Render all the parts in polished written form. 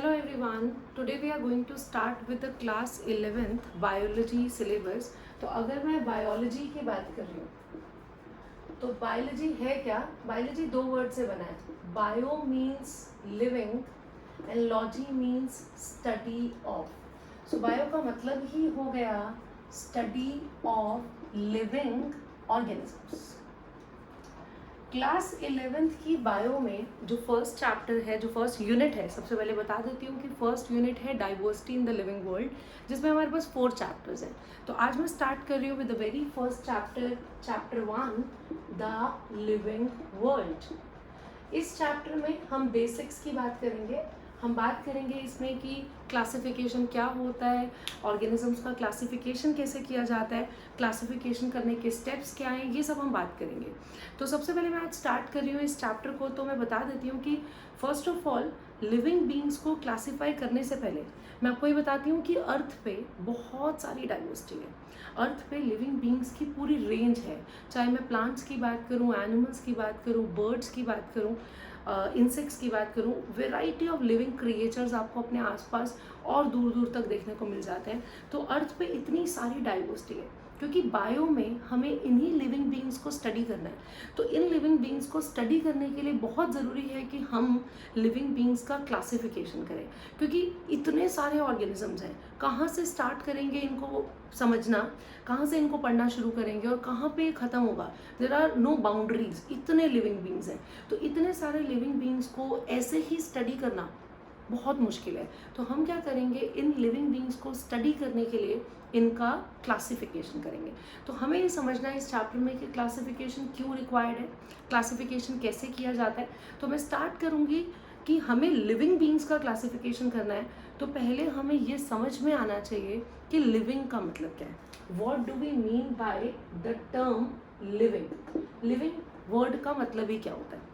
Hello everyone. Today we are going to start with the class 11th biology syllabus. तो अगर मैं biology की बात कर रही हूँ तो biology है क्या? Biology दो वर्ड से बना है. Bio means living and logy means study of. So bio का मतलब ही हो गया study of living organisms. Class 11th की बायो में जो फर्स्ट चैप्टर है, जो फर्स्ट यूनिट है, सबसे पहले बता देती हूँ कि फर्स्ट यूनिट है diversity in the living world, जिसमें हमारे पास 4 चैप्टर्स हैं. तो आज मैं स्टार्ट कर रही हूँ with the very first chapter, chapter 1, the living world. इस चैप्टर में हम बेसिक्स की बात करेंगे. हम बात करेंगे इसमें कि क्लासिफिकेशन क्या होता है, ऑर्गेनिजम्स का क्लासिफिकेशन कैसे किया जाता है, क्लासिफिकेशन करने के स्टेप्स क्या हैं, ये सब हम बात करेंगे. तो सबसे पहले मैं आज स्टार्ट कर रही हूँ इस चैप्टर को. तो मैं बता देती हूँ कि first of all living beings को क्लासीफाई करने से पहले मैं आपको ये बताती हूँ कि अर्थ पे बहुत सारी डाइवर्सिटी है. अर्थ पे लिविंग बींग्स की पूरी रेंज है. चाहे मैं प्लांट्स की बात करूँ, एनिमल्स की बात करूँ, बर्ड्स की बात करूँ, इंसेक्ट्स की बात करूँ, वेराइटी ऑफ लिविंग क्रिएचर्स आपको अपने आसपास और दूर दूर तक देखने को मिल जाते हैं. तो अर्थ पे इतनी सारी डाइवर्सिटी है क्योंकि बायो में हमें इन्हीं लिविंग बींग्स को स्टडी करना है. तो इन लिविंग बींग्स को स्टडी करने के लिए बहुत ज़रूरी है कि हम लिविंग बींग्स का क्लासिफिकेशन करें, क्योंकि इतने सारे ऑर्गेनिजम्स हैं. कहाँ से स्टार्ट करेंगे इनको समझना, कहाँ से इनको पढ़ना शुरू करेंगे और कहाँ पे ख़त्म होगा. There are no boundaries. इतने लिविंग बींग्स हैं, तो इतने सारे लिविंग बींग्स को ऐसे ही स्टडी करना बहुत मुश्किल है. तो हम क्या करेंगे, इन लिविंग बींग्स को स्टडी करने के लिए इनका क्लासिफिकेशन करेंगे. तो हमें ये समझना है इस चैप्टर में कि क्लासिफिकेशन क्यों रिक्वायर्ड है, क्लासिफिकेशन कैसे किया जाता है. तो मैं स्टार्ट करूँगी कि हमें लिविंग बींग्स का क्लासिफिकेशन करना है. तो पहले हमें ये समझ में आना चाहिए कि लिविंग का मतलब क्या है. What do we mean by the term living. Living word का मतलब ही क्या होता है,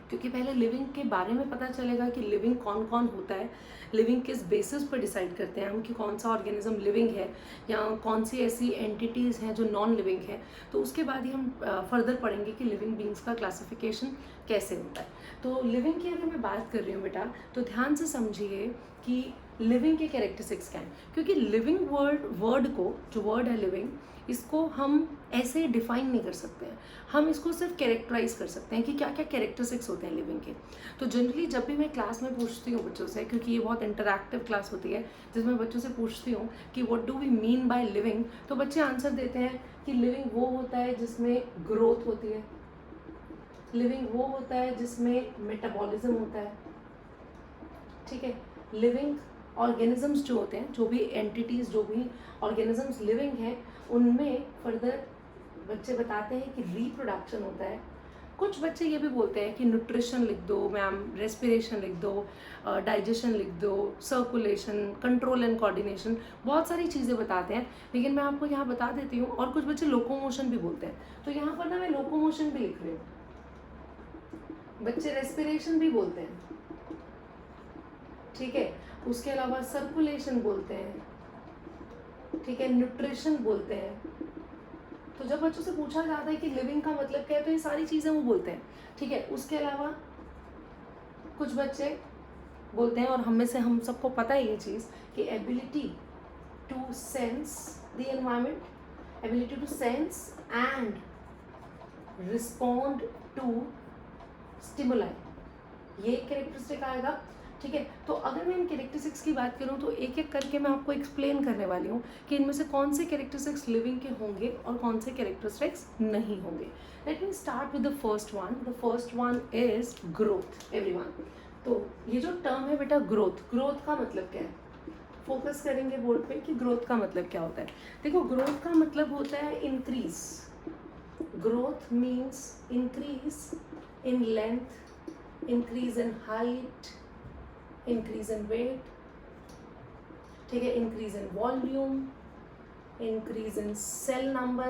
क्योंकि पहले लिविंग के बारे में पता चलेगा कि लिविंग कौन कौन होता है, लिविंग किस बेसिस पर डिसाइड करते हैं हम कि कौन सा ऑर्गेनिज्म लिविंग है या कौन सी ऐसी एंटिटीज़ हैं जो नॉन लिविंग है. तो उसके बाद ही हम फर्दर पढ़ेंगे कि लिविंग बींग्स का क्लासिफिकेशन कैसे होता है. तो लिविंग की अगर मैं बात कर रही हूँ बेटा, तो ध्यान से समझिए कि लिविंग के कैरेक्टरिस्टिक्स क्या हैं. क्योंकि लिविंग वर्ड को, जो वर्ड है लिविंग, इसको हम ऐसे डिफाइन नहीं कर सकते हैं. हम इसको सिर्फ कैरेक्टराइज कर सकते हैं कि क्या क्या कैरेक्टरिस्टिक्स होते हैं लिविंग के. तो जनरली जब भी मैं क्लास में पूछती हूँ बच्चों से, क्योंकि ये बहुत इंटरैक्टिव क्लास होती है जिसमें बच्चों से पूछती हूँ कि what do we mean by living, तो बच्चे आंसर देते हैं कि लिविंग वो होता है जिसमें ग्रोथ होती है, लिविंग वो होता है जिसमें मेटाबॉलिज्म होता है. ठीक है, लिविंग ऑर्गेनिजम्स जो होते हैं, जो भी एंटिटीज़, जो भी ऑर्गेनिजम्स लिविंग हैं, उनमें फर्दर बच्चे बताते हैं कि रिप्रोडक्शन होता है. कुछ बच्चे ये भी बोलते हैं कि न्यूट्रिशन लिख दो मैम, रेस्पिरेशन लिख दो, डाइजेशन लिख दो, सर्कुलेशन, कंट्रोल एंड कोऑर्डिनेशन, बहुत सारी चीज़ें बताते हैं. लेकिन मैं आपको यहाँ बता देती हूँ, और कुछ बच्चे लोकोमोशन भी बोलते हैं. तो यहाँ पर ना मैं लोकोमोशन भी लिख रही हूँ. बच्चे रेस्पिरेशन भी बोलते हैं, ठीक है, उसके अलावा सर्कुलेशन बोलते हैं, ठीक है, न्यूट्रिशन बोलते हैं. तो जब बच्चों से पूछा जाता है कि लिविंग का मतलब क्या है, तो ये सारी चीज़ें वो बोलते हैं. ठीक है, उसके अलावा कुछ बच्चे बोलते हैं, और हम में से हम सबको पता है ये चीज़, कि ability to sense the environment, ability to sense and respond to stimuli, ये कैरेक्टरिस्टिक आएगा. ठीक है, तो अगर मैं इन कैरेक्टरिस्टिक्स की बात करूं तो एक एक करके मैं आपको एक्सप्लेन करने वाली हूं कि इनमें से कौन से कैरेक्टरिस्टिक्स लिविंग के होंगे और कौन से कैरेक्टरिस्टिक्स नहीं होंगे. Let me start with the first one. The first one is growth. Everyone, तो ये जो टर्म है बेटा ग्रोथ, ग्रोथ का मतलब क्या है, फोकस करेंगे बोर्ड पे कि ग्रोथ का मतलब क्या होता है. देखो, ग्रोथ का मतलब होता है increase. Growth means increase in length, increase in height, increase in weight, ठीक है, increase in volume, increase in cell number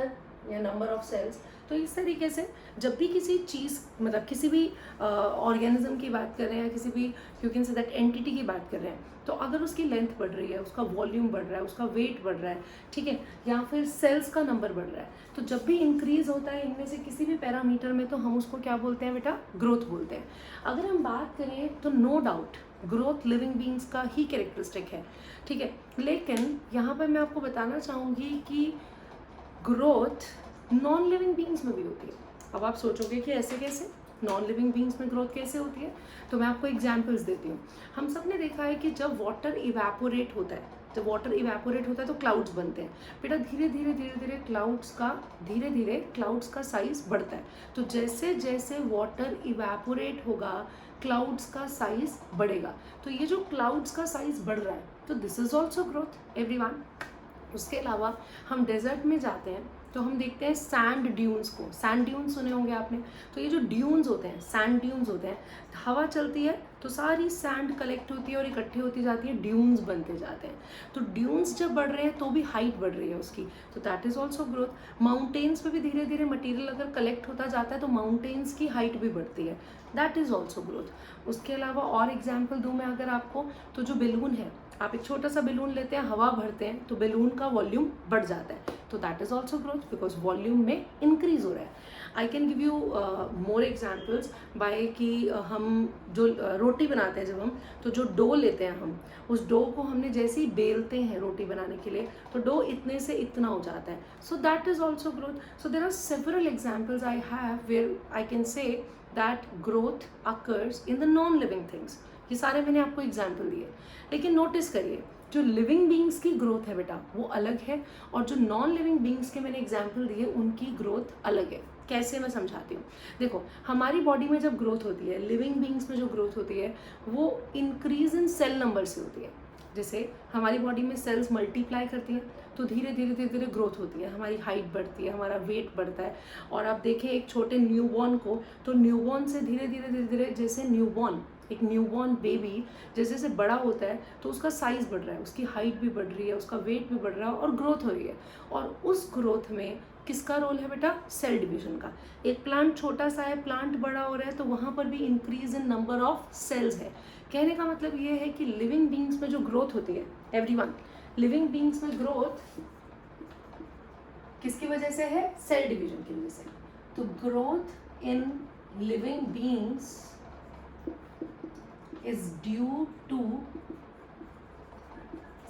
या number of cells. तो इस तरीके से जब भी किसी चीज़, मतलब किसी भी ऑर्गेनिज्म की बात कर रहे हैं, किसी भी you can say that entity की बात कर रहे हैं, तो अगर उसकी लेंथ बढ़ रही है, उसका वॉल्यूम बढ़ रहा है, उसका वेट बढ़ रहा है, ठीक है, या फिर सेल्स का नंबर बढ़ रहा है, तो जब भी इंक्रीज होता है इनमें से किसी भी पैरामीटर में, तो हम उसको क्या बोलते हैं बेटा, ग्रोथ बोलते हैं. अगर हम बात करें तो no doubt growth living beings का ही कैरेक्टरिस्टिक है, ठीक है। लेकिन यहाँ पर मैं आपको बताना चाहूँगी कि ग्रोथ नॉन लिविंग बींग्स में भी होती है। अब आप सोचोगे कि ऐसे कैसे, नॉन लिविंग बींग्स में ग्रोथ कैसे होती है, तो मैं आपको एग्जांपल्स देती हूँ। हम सब ने देखा है कि जब वाटर इवेपोरेट होता है, जब वाटर इवेपोरेट होता है तो क्लाउड्स बनते हैं। बेटा धीरे धीरे क्लाउड्स का साइज बढ़ता है। तो जैसे जैसे वाटर इवेपोरेट होगा क्लाउड्स का साइज बढ़ेगा। तो ये जो क्लाउड्स का साइज बढ़ रहा है, तो this is also growth everyone. उसके अलावा हम डेजर्ट में जाते हैं तो हम देखते हैं सैंड ड्यून्स को। सैंड ड्यून्स सुने होंगे आपने। तो ये जो ड्यून्स होते हैं, सैंड ड्यून्स होते हैं, हवा चलती है तो सारी सैंड कलेक्ट होती है और इकट्ठी होती जाती है, ड्यून्स बनते जाते हैं। तो ड्यून्स जब बढ़ रहे हैं तो भी हाइट बढ़ रही है उसकी, तो that is also growth. Mountains पे भी धीरे धीरे मटीरियल अगर कलेक्ट होता जाता है तो माउंटेन्स की हाइट भी बढ़ती है, दैट इज ऑल्सो ग्रोथ। उसके अलावा और एग्जाम्पल दूँ मैं अगर आपको, तो जो बेलून है, आप एक छोटा सा बेलून लेते हैं, हवा भरते हैं तो बेलून का वॉल्यूम बढ़ जाता है, तो that is also growth because volume में इंक्रीज हो रहा है। I can give you more examples by कि हम जो रोटी बनाते हैं, जब हम तो जो डो लेते हैं, हम उस डो को हमने जैसे ही बेलते हैं रोटी बनाने के लिए तो डो इतने से इतना हो जाता है, so that is also growth. So there are several examples I have where I can say that growth occurs in the non living things. ये सारे मैंने आपको एग्जाम्पल दिए, लेकिन नोटिस करिए जो लिविंग बींग्स की ग्रोथ है बेटा वो अलग है, और जो नॉन लिविंग बींग्स के मैंने एग्जाम्पल दिए उनकी ग्रोथ अलग है। कैसे, मैं समझाती हूँ। देखो हमारी बॉडी में जब ग्रोथ होती है, लिविंग बींग्स में जो ग्रोथ होती है वो इंक्रीज इन सेल नंबर से होती है। जैसे हमारी बॉडी में सेल्स मल्टीप्लाई करती हैं तो धीरे धीरे ग्रोथ होती है, हमारी हाइट बढ़ती है, हमारा वेट बढ़ता है। और आप देखें एक छोटे न्यूबॉर्न को, तो न्यूबॉर्न से धीरे धीरे जैसे एक न्यूबॉर्न बेबी जैसे जैसे बड़ा होता है तो उसका साइज बढ़ रहा है, उसकी हाइट भी बढ़ रही है, उसका वेट भी बढ़ रहा है और ग्रोथ हो रही है। और उस ग्रोथ में किसका रोल है बेटा? सेल डिवीजन का। एक प्लांट छोटा सा है, प्लांट बड़ा हो रहा है, तो वहाँ पर भी increase in number of cells है। कहने का मतलब ये है कि लिविंग बींग्स में जो ग्रोथ होती है, एवरीवन, लिविंग बींग्स में ग्रोथ किसकी वजह से है? सेल डिवीजन की वजह से। तो growth in living beings is due to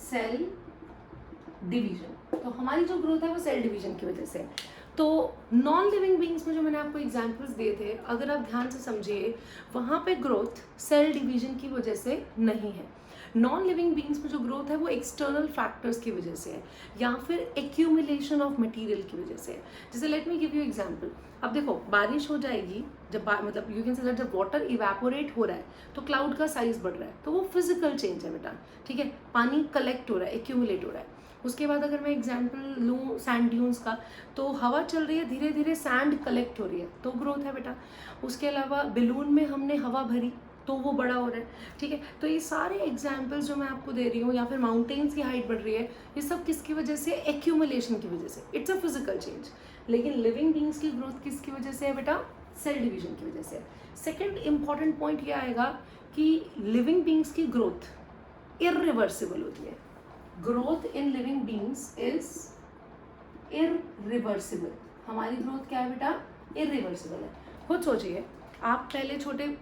cell division। तो हमारी जो ग्रोथ है वो सेल डिवीजन की वजह से। तो नॉन लिविंग बींग्स में जो मैंने आपको एग्जांपल्स दिए थे, अगर आप ध्यान से समझिए, वहाँ पे ग्रोथ सेल डिवीजन की वजह से नहीं है। नॉन लिविंग बींग्स में जो ग्रोथ है वो एक्सटर्नल फैक्टर्स की वजह से है, या फिर एक्यूमुलेशन ऑफ मटेरियल की वजह से है। जैसे let me give you example. अब देखो बारिश हो जाएगी, जब मतलब यू कैन से दैट जब वाटर इवेपोरेट हो रहा है तो क्लाउड का साइज बढ़ रहा है, तो वो फिजिकल चेंज है बेटा, ठीक है। पानी कलेक्ट हो रहा है, एक्यूमुलेट हो रहा है। उसके बाद अगर मैं एग्जांपल लूँ सैंड ड्यून्स का, तो हवा चल रही है, धीरे धीरे सैंड कलेक्ट हो रही है, तो ग्रोथ है बेटा। उसके अलावा बेलून में हमने हवा भरी तो वो बड़ा हो रहा है, ठीक है। तो ये सारे एग्जाम्पल्स जो मैं आपको दे रही हूँ, या फिर माउंटेन्स की हाइट बढ़ रही है, ये सब किसकी वजह से? एक्यूमुलेशन की वजह से। It's a physical change. लेकिन लिविंग बींग्स की ग्रोथ किसकी वजह से है बेटा? सेल डिवीजन की वजह से। सेकेंड इंपॉर्टेंट पॉइंट ये आएगा कि लिविंग बींग्स की ग्रोथ इररिवर्सिबल होती है। Growth in living beings is irreversible. हमारी ग्रोथ क्या है बेटा? इररिवर्सिबल है। खुद सोचिए, आप पहले छोटे,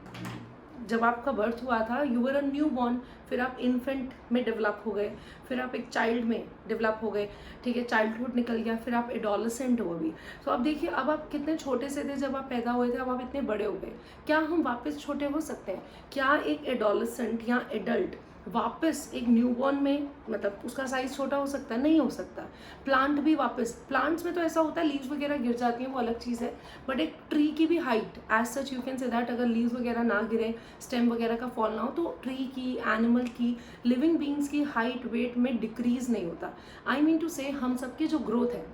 जब आपका बर्थ हुआ था, you were a new born, फिर आप इन्फेंट में डेवलप हो गए, फिर आप एक चाइल्ड में डेवलप हो गए, ठीक है, चाइल्डहुड निकल गया, फिर आप एडोलेसेंट हो अभी। तो अब देखिए, अब आप कितने छोटे से थे जब आप पैदा हुए थे, अब आप इतने बड़े हो गए। क्या हम वापस छोटे हो सकते हैं? क्या एक एडोलेसेंट या एडल्ट वापस एक न्यूबॉर्न में, मतलब उसका साइज छोटा हो सकता है? नहीं हो सकता। प्लांट भी वापस, प्लांट्स में तो ऐसा होता है लीव्स वगैरह गिर जाती हैं, वो अलग चीज़ है, बट एक ट्री की भी height as such you can say that, अगर लीव्स वगैरह ना गिरे, स्टेम वगैरह का फॉल ना हो, तो ट्री की, एनिमल की, लिविंग बींग्स की हाइट वेट में डिक्रीज नहीं होता। आई मीन टू से हम सबकी जो ग्रोथ है,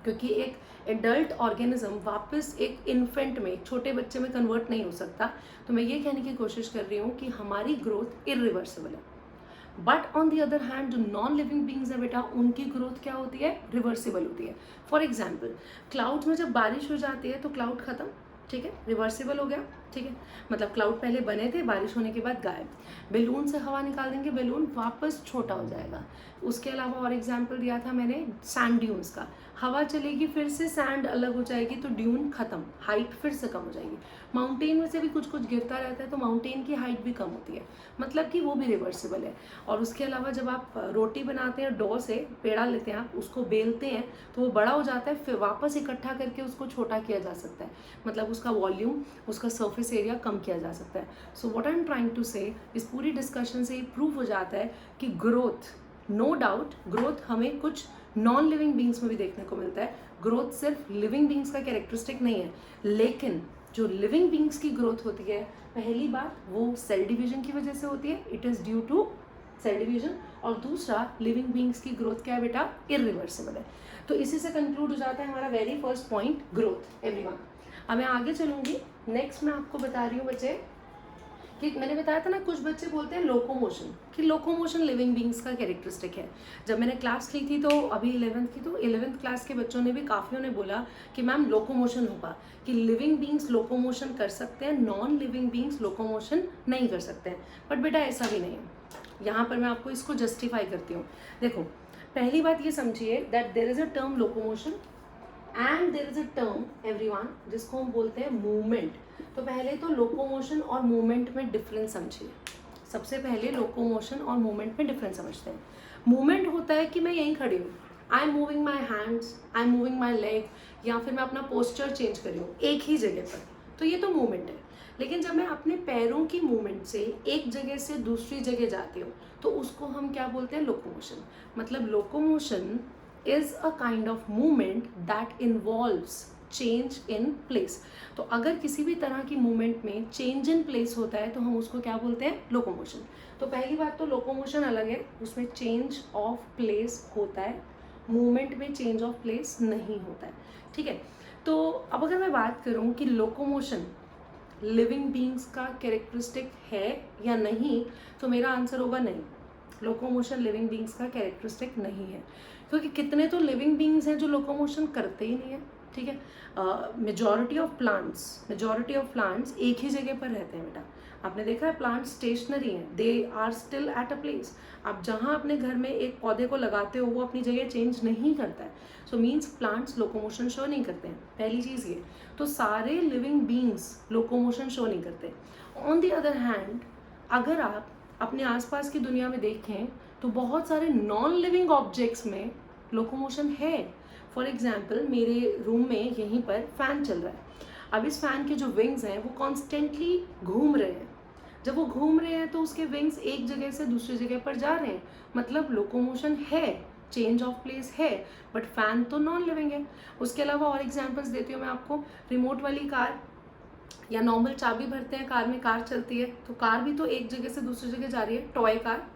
क्योंकि एक एडल्ट ऑर्गेनिज्म वापस एक इन्फेंट में, एक छोटे बच्चे में कन्वर्ट नहीं हो सकता, तो मैं ये कहने की कोशिश कर रही हूँ कि हमारी ग्रोथ इरिवर्सिबल है। But on the other hand जो नॉन लिविंग बींग्स है बेटा, उनकी ग्रोथ क्या होती है? रिवर्सिबल होती है। फॉर एग्जाम्पल, क्लाउड्स में जब बारिश हो जाती है तो क्लाउड खत्म, ठीक है, रिवर्सिबल हो गया। ठीक है, मतलब क्लाउड पहले बने थे, बारिश होने के बाद गायब। बेलून से हवा निकाल देंगे, बेलून वापस छोटा हो जाएगा। उसके अलावा और एग्जाम्पल दिया था मैंने सैंड ड्यून्स का, हवा चलेगी फिर से सैंड अलग हो जाएगी तो ड्यून खत्म, हाइट फिर से कम हो जाएगी। माउंटेन में से भी कुछ कुछ गिरता रहता है तो माउंटेन की हाइट भी कम होती है, मतलब कि वो भी रिवर्सिबल है। और उसके अलावा जब आप रोटी बनाते हैं डो से, पेड़ा लेते हैं आप, उसको बेलते हैं तो वो बड़ा हो जाता है, फिर वापस इकट्ठा करके उसको छोटा किया जा सकता है, मतलब उसका वॉल्यूम, उसका सरफेस एरिया कम किया जा सकता है। So what I am trying to say, इस पूरी डिस्कशन से ये प्रूव हो जाता है कि ग्रोथ, नो डाउट ग्रोथ हमें कुछ नॉन लिविंग बींग्स में भी देखने को मिलता है। ग्रोथ सिर्फ लिविंग बींग्स का कैरेक्टरिस्टिक नहीं है, लेकिन जो लिविंग बींग्स की ग्रोथ होती है, पहली बात वो सेल डिवीजन की वजह से होती है, it is due to cell division. और दूसरा, लिविंग बींग्स की ग्रोथ क्या है बेटा, इरिवर्सिबल है। तो इसी से कंक्लूड हो जाता है हमारा very first point, growth everyone. अब मैं आगे चलूंगी, नेक्स्ट मैं आपको बता रही हूँ बच्चे कि मैंने बताया था ना कुछ बच्चे बोलते हैं लोकोमोशन, कि लोकोमोशन लिविंग बींग्स का कैरेक्टरिस्टिक है। जब मैंने क्लास ली थी तो अभी 11th की, तो 11th क्लास के बच्चों ने भी काफ़ियों ने बोला कि मैम लोकोमोशन होगा, कि लिविंग बींग्स लोकोमोशन कर सकते हैं, नॉन लिविंग बींग्स लोकोमोशन नहीं कर सकते हैं। बट बेटा ऐसा भी नहीं है, यहाँ पर मैं आपको इसको जस्टिफाई करती हूँ। देखो, पहली बात ये समझिए that there is a term locomotion and there is a term everyone जिसको हम बोलते हैं मूवमेंट। तो पहले तो लोकोमोशन और मूवमेंट में डिफरेंस समझिए। सबसे पहले लोकोमोशन और मूवमेंट में डिफरेंस समझते हैं। मूवमेंट होता है कि मैं यहीं खड़ी हूँ, I am moving my hands, I am moving my leg, या फिर मैं अपना पोस्चर चेंज कर रही हूँ एक ही जगह पर, तो ये तो मूवमेंट है। लेकिन जब मैं अपने पैरों की मूवमेंट से एक जगह से दूसरी जगह जाती हूँ तो उसको हम क्या बोलते हैं, लोकोमोशन। मतलब locomotion is a kind of movement that involves change in place। तो अगर किसी भी तरह की मूवमेंट में चेंज इन प्लेस होता है तो हम उसको क्या बोलते हैं, लोकोमोशन। तो पहली बात तो लोकोमोशन अलग है, उसमें चेंज ऑफ प्लेस होता है, मूवमेंट में चेंज ऑफ प्लेस नहीं होता है, ठीक है। तो अब अगर मैं बात करूं कि लोकोमोशन लिविंग बींग्स का कैरेक्टरिस्टिक है या नहीं, तो मेरा आंसर होगा नहीं, लोकोमोशन लिविंग बींग्स का कैरेक्टरिस्टिक नहीं है। क्योंकि कितने तो लिविंग बींग्स हैं जो लोकोमोशन करते ही नहीं है, ठीक है। मेजॉरिटी ऑफ प्लांट्स एक ही जगह पर रहते हैं बेटा। आपने देखा है प्लांट्स स्टेशनरी हैं, they are still at a place. आप जहाँ अपने घर में एक पौधे को लगाते हो वो अपनी जगह चेंज नहीं करता है, so means plants locomotion show नहीं करते हैं, पहली चीज़ ये। तो सारे लिविंग बींग्स लोकोमोशन शो नहीं करते। ऑन द अदर हैंड, अगर आप अपने आसपास की दुनिया में देखें तो बहुत सारे नॉन लिविंग ऑब्जेक्ट्स में लोकोमोशन है। फॉर एग्जाम्पल, मेरे रूम में यहीं पर फैन चल रहा है। अब इस फैन के जो विंग्स हैं वो कॉन्स्टेंटली घूम रहे हैं। जब वो घूम रहे हैं तो उसके विंग्स एक जगह से दूसरी जगह पर जा रहे हैं, मतलब लोकोमोशन है, चेंज ऑफ प्लेस है, बट फैन तो नॉन लिविंग है। उसके अलावा और एग्जाम्पल्स देती हूँ मैं आपको। रिमोट वाली कार या नॉर्मल चाबी भरते हैं कार में, कार चलती है, तो कार भी तो एक जगह से दूसरी जगह जा रही है, toy car,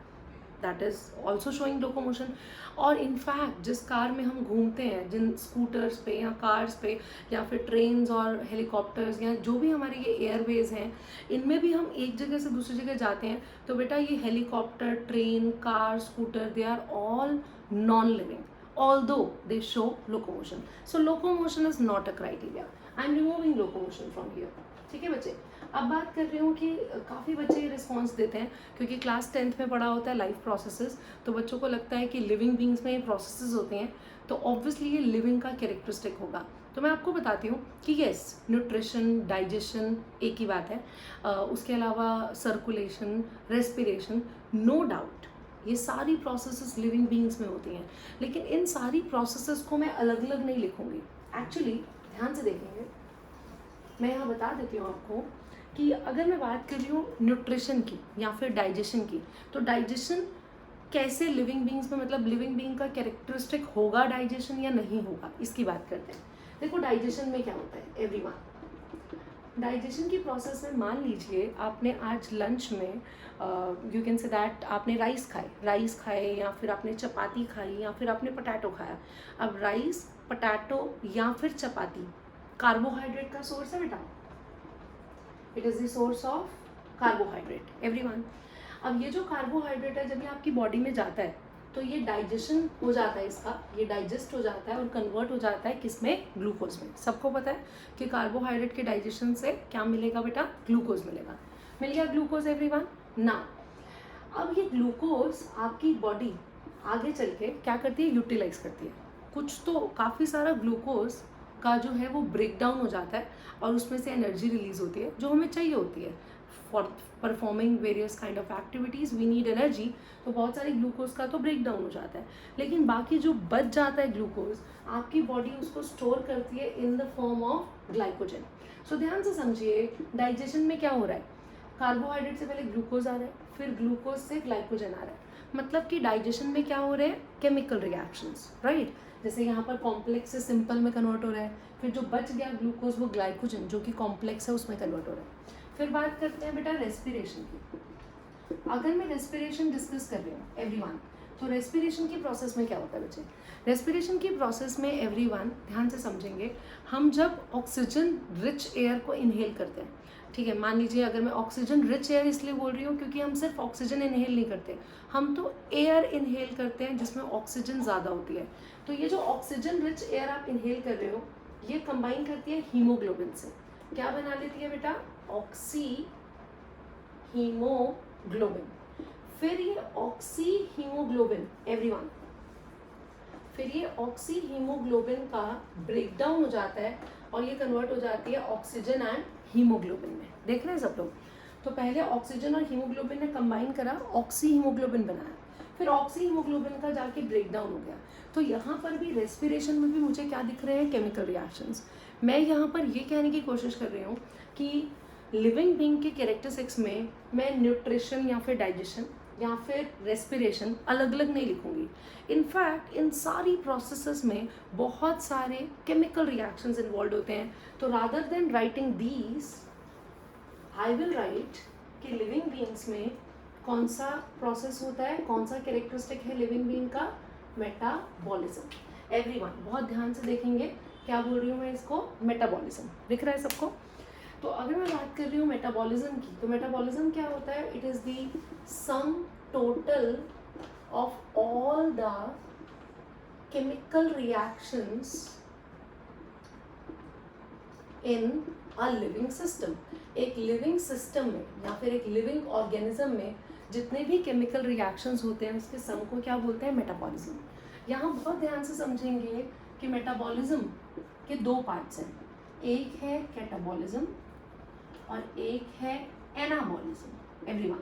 that is also showing locomotion. और इनफैक्ट जिस कार में हम घूमते हैं, जिन स्कूटर्स पे या कार्स पे या फिर ट्रेन्स और हेलीकॉप्टर्स या जो भी हमारे ये एयरवेज हैं, इनमें भी हम एक जगह से दूसरी जगह जाते हैं। तो बेटा ये helicopter, train, car, scooter, they are all non living although they show locomotion. So locomotion is not a criteria. I am removing locomotion from here. ठीक है बच्चे। अब बात कर रही हूँ कि काफ़ी बच्चे रिस्पॉन्स देते हैं क्योंकि क्लास 10th में पढ़ा होता है लाइफ प्रोसेसेस, तो बच्चों को लगता है कि लिविंग बींग्स में ये प्रोसेसेस होते हैं, तो ऑब्वियसली ये लिविंग का कैरेक्टरिस्टिक होगा। तो मैं आपको बताती हूँ कि येस, न्यूट्रिशन, डाइजेशन एक ही बात है, उसके अलावा सर्कुलेशन, रेस्पिरेशन, नो डाउट ये सारी प्रोसेसेस लिविंग बींग्स में होती हैं। लेकिन इन सारी प्रोसेसेस को मैं अलग अलग नहीं लिखूँगी। एक्चुअली ध्यान से देखेंगे, मैं यहाँ बता देती हूँ आपको कि अगर मैं बात कर रही हूँ न्यूट्रिशन की या फिर डाइजेशन की, तो डाइजेशन कैसे लिविंग बींग्स में, मतलब लिविंग बींग का कैरेक्टरिस्टिक होगा डाइजेशन या नहीं होगा, इसकी बात करते हैं। देखो डाइजेशन में क्या होता है एवरीवन, डाइजेशन की प्रोसेस में मान लीजिए आपने आज लंच में यू कैन से दैट आपने राइस खाए या फिर आपने चपाती खाई या फिर आपने पोटैटो खाया। अब राइस, पोटैटो या फिर चपाती कार्बोहाइड्रेट का सोर्स है बेटा, it is the source of carbohydrate everyone. अब ये जो कार्बोहाइड्रेट है जब ये आपकी बॉडी में जाता है तो ये डाइजेशन हो जाता है इसका, ये डाइजेस्ट हो जाता है और कन्वर्ट हो जाता है किसमें, ग्लूकोज में। सबको पता है कि कार्बोहाइड्रेट के डाइजेशन से क्या मिलेगा बेटा, ग्लूकोज मिलेगा। मिल गया ग्लूकोज एवरीवन ना। अब ये ग्लूकोज आपकी बॉडी आगे चल के क्या करती है, यूटिलाइज करती है। कुछ तो काफ़ी सारा ग्लूकोज का जो है वो ब्रेक डाउन हो जाता है और उसमें से एनर्जी रिलीज होती है जो हमें चाहिए होती है for performing various kind of activities, we need energy. तो बहुत सारे ग्लूकोज का तो ब्रेक डाउन हो जाता है, लेकिन बाकी जो बच जाता है ग्लूकोज, आपकी बॉडी उसको स्टोर करती है in the form of glycogen. So ध्यान से समझिए, डाइजेशन में क्या हो रहा है, कार्बोहाइड्रेट से पहले ग्लूकोज आ रहा है, फिर ग्लूकोज से ग्लाइकोजन आ रहा है। मतलब कि डाइजेशन में क्या हो रहे हैं, केमिकल रिएक्शंस, राइट। जैसे यहाँ पर कॉम्प्लेक्स से सिंपल में कन्वर्ट हो रहा है, फिर जो बच गया ग्लूकोज वो ग्लाइकोजन जो कि कॉम्प्लेक्स है उसमें कन्वर्ट हो रहा है। फिर बात करते हैं बेटा रेस्पिरेशन की। अगर मैं रेस्पिरेशन डिस्कस कर रही हूँ एवरीवन, तो रेस्पिरेशन की प्रोसेस में क्या होता है बच्चे, रेस्पिरेशन की प्रोसेस में एवरीवन ध्यान से समझेंगे, हम जब ऑक्सीजन रिच एयर को इनहेल करते हैं, ठीक है, मान लीजिए अगर मैं ऑक्सीजन रिच एयर इसलिए बोल रही हूँ क्योंकि हम सिर्फ ऑक्सीजन इनहेल नहीं करते, हम तो एयर इनहेल करते हैं जिसमें ऑक्सीजन ज़्यादा होती है। तो ये जो ऑक्सीजन रिच एयर आप इनहेल कर रहे हो, ये कंबाइन करती है हीमोग्लोबिन से। क्या बना लेती है बेटा, ऑक्सी हीमोग्लोबिन। फिर ये ऑक्सी हीमोग्लोबिन एवरीवन, फिर ये ऑक्सी हीमोग्लोबिन का ब्रेकडाउन हो जाता है और ये कन्वर्ट हो जाती है ऑक्सीजन एंड हीमोग्लोबिन में। देख रहे हैं सब लोग। तो पहले ऑक्सीजन और हीमोग्लोबिन ने कंबाइन करा, ऑक्सी हीमोग्लोबिन बनाया, फिर ऑक्सी हीमोग्लोबिन का जाके ब्रेकडाउन हो गया। तो यहाँ पर भी रेस्पिरेशन में भी मुझे क्या दिख रहे हैं, केमिकल रिएक्शंस। मैं यहाँ पर ये कहने की कोशिश कर रही हूँ कि लिविंग बीइंग के कैरेक्टरिस्टिक्स में मैं न्यूट्रिशन या फिर डाइजेशन या फिर रेस्पिरेशन अलग अलग नहीं लिखूंगी। इनफैक्ट इन सारी प्रोसेसेस में बहुत सारे केमिकल रिएक्शंस इन्वॉल्व होते हैं। तो rather than writing these, I will write कि लिविंग बीइंग्स में कौन सा प्रोसेस होता है, कौन सा कैरेक्टरिस्टिक है लिविंग बीइंग का, मेटाबॉलिज्म। एवरीवन बहुत ध्यान से देखेंगे, क्या बोल रही हूँ मैं इसको, मेटाबॉलिज्म। दिख रहा है सबको। तो अगर मैं बात कर रही हूँ मेटाबॉलिज्म की, तो मेटाबॉलिज्म क्या होता है, it is the sum total of all the chemical reactions in a living system. एक लिविंग सिस्टम में या फिर एक लिविंग ऑर्गेनिज्म में जितने भी केमिकल रिएक्शंस होते हैं उसके सम को क्या बोलते हैं, मेटाबॉलिज्म। यहाँ बहुत ध्यान से समझेंगे कि मेटाबॉलिज्म के दो पार्ट्स हैं, एक है कैटाबॉलिज्म और एक है एनाबॉलिज्म। एवरीवन,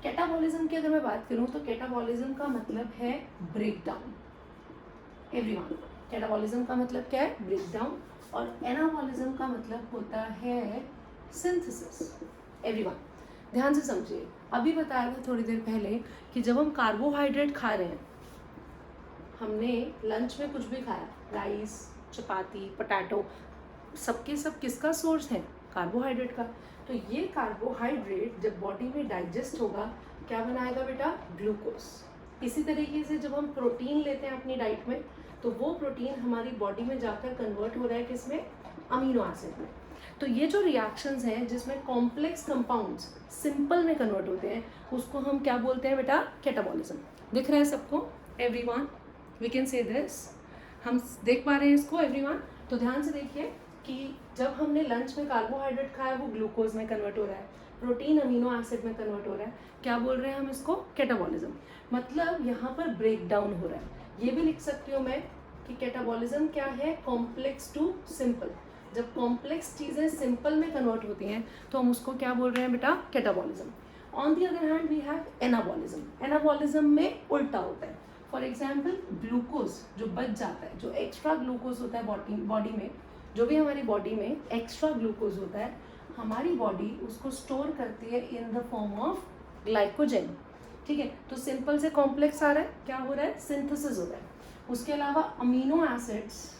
कैटाबॉलिज्म की अगर मैं बात करूं तो कैटाबॉलिज्म का मतलब है ब्रेकडाउन। एवरीवन, कैटाबॉलिज्म का मतलब क्या है, ब्रेकडाउन, और एनाबॉलिज्म का मतलब होता है सिंथेसिस। एवरीवन ध्यान से समझिए, अभी बताया था थोड़ी देर पहले कि जब हम कार्बोहाइड्रेट खा रहे हैं, हमने लंच में कुछ भी खाया, राइस, चपाती, पोटैटो, सबके सब किसका सोर्स है, कार्बोहाइड्रेट का। तो ये कार्बोहाइड्रेट जब बॉडी में डाइजेस्ट होगा क्या बनाएगा बेटा, ग्लूकोज। इसी तरीके से जब हम प्रोटीन लेते हैं अपनी डाइट में, तो वो प्रोटीन हमारी बॉडी में जाकर कन्वर्ट हो रहा है किसमें, अमीनो एसिड में। तो ये जो रिएक्शंस हैं जिसमें कॉम्प्लेक्स कंपाउंड्स सिंपल में कन्वर्ट होते हैं, उसको हम क्या बोलते हैं बेटा, कैटाबॉलिज्म। दिख रहा है सबको everyone, we can say this, हम देख पा रहे हैं इसको एवरीवन। तो ध्यान से देखिए कि जब हमने लंच में कार्बोहाइड्रेट खाया वो ग्लूकोज में कन्वर्ट हो रहा है, प्रोटीन अमीनो एसिड में कन्वर्ट हो रहा है, क्या बोल रहे हैं हम इसको, कैटाबॉलिज्म। मतलब यहाँ पर ब्रेक डाउन हो रहा है। ये भी लिख सकती हूँ मैं कि कैटाबॉलिज्म क्या है, कॉम्प्लेक्स टू सिंपल। जब कॉम्प्लेक्स चीज़ें सिंपल में कन्वर्ट होती हैं तो हम उसको क्या बोल रहे हैं बेटा, catabolism. On the other hand we have anabolism. Anabolism में उल्टा होता है। फॉर एग्जाम्पल, ग्लूकोज जो बच जाता है, जो एक्स्ट्रा ग्लूकोज होता है बॉडी में, जो भी हमारी बॉडी में एक्स्ट्रा ग्लूकोज होता है, हमारी बॉडी उसको स्टोर करती है in the form of glycogen. ठीक है, तो सिंपल से कॉम्प्लेक्स आ रहा है, क्या हो रहा है, सिंथेसिस हो रहा है। उसके अलावा अमीनो एसिड्स